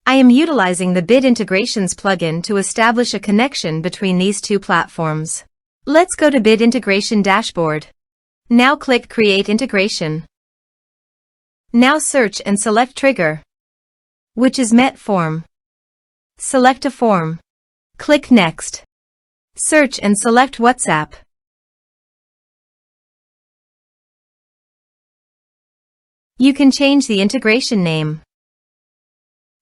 I am utilizing the Bid Integrations plugin to establish a connection between these two platforms. Let's go to Bid Integration Dashboard. Now click Create Integration. Now search and select Trigger, which is MetForm. Select a form. Click Next. Search and select WhatsApp. You can change the integration name.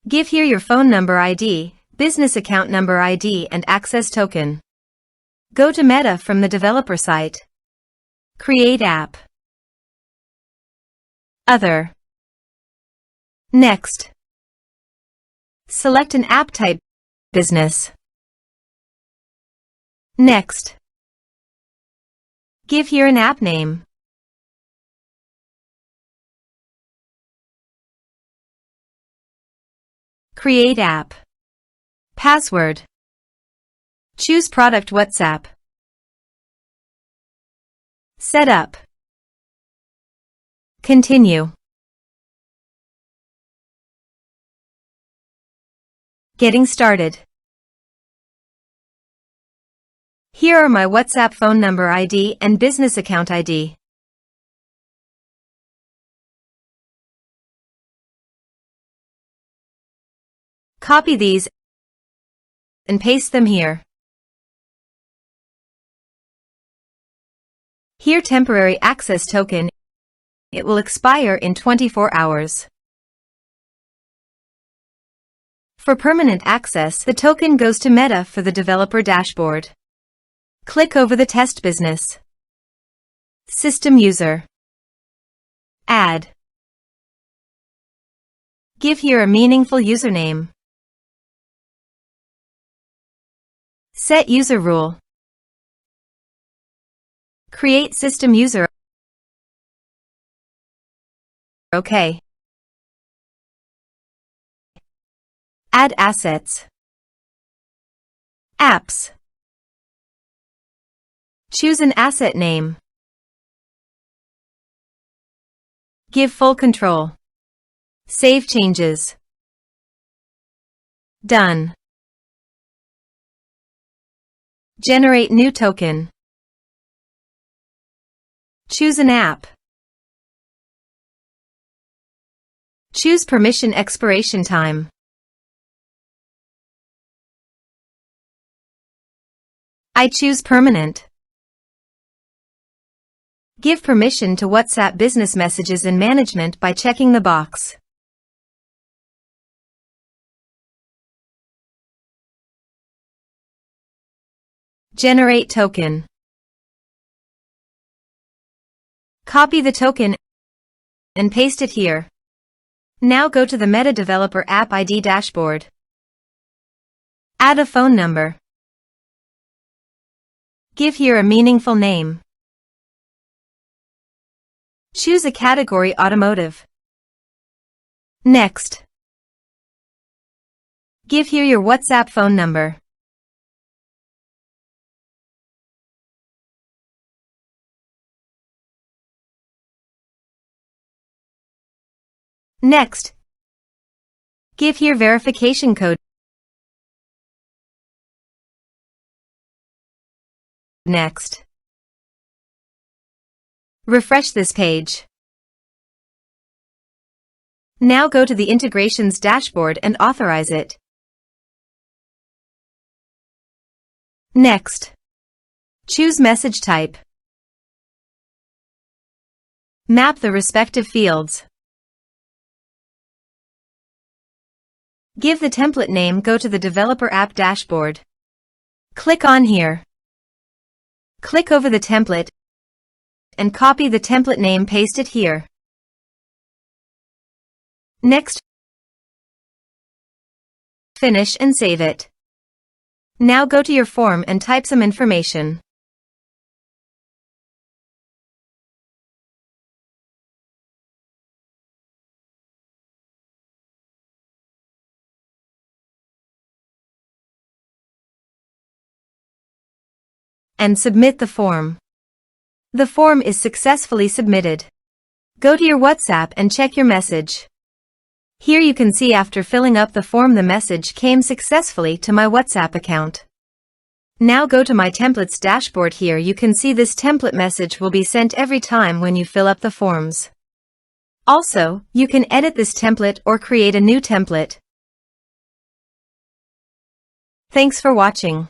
Give here your phone number ID, business account number ID and access token. Go to Meta from the developer site. Create app. Other. Next. Select an app type, business. Next. Give here an app name. Create app. Password. Choose product WhatsApp. Set up. Continue. Getting started. Here are my WhatsApp phone number ID and business account ID. Copy these and paste them here. Here temporary access token. It will expire in 24 hours. For permanent access, the token goes to Meta for the developer dashboard. Click over the test business. System user. Add. Give here a meaningful username. Set user rule. Create system user. OK. Add assets. Apps. Choose an asset name. Give full control. Save changes. Done. Generate new token. Choose an app. Choose permission expiration time. I choose permanent. Give permission to WhatsApp business messages in management by checking the box. Generate token. Copy the token and paste it here. Now go to the Meta Developer App ID dashboard. Add a phone number. Give here a meaningful name. Choose a category automotive. Next. Give here your WhatsApp phone number. Next. Give here verification code. Next. Refresh this page. Now go to the integrations dashboard and authorize it. Next. Choose message type. Map the respective fields. Give the template name. Go to the Developer App dashboard. Click on here. Click over the template and copy the template name, paste it here. Next. Finish and save it. Now go to your form and type some information. And submit the form. The form is successfully submitted. Go to your WhatsApp and check your message. Here you can see after filling up the form the message came successfully to my WhatsApp account. Now go to my templates dashboard. Here you can see this template message will be sent every time when you fill up the forms. Also, you can edit this template or create a new template. Thanks for watching.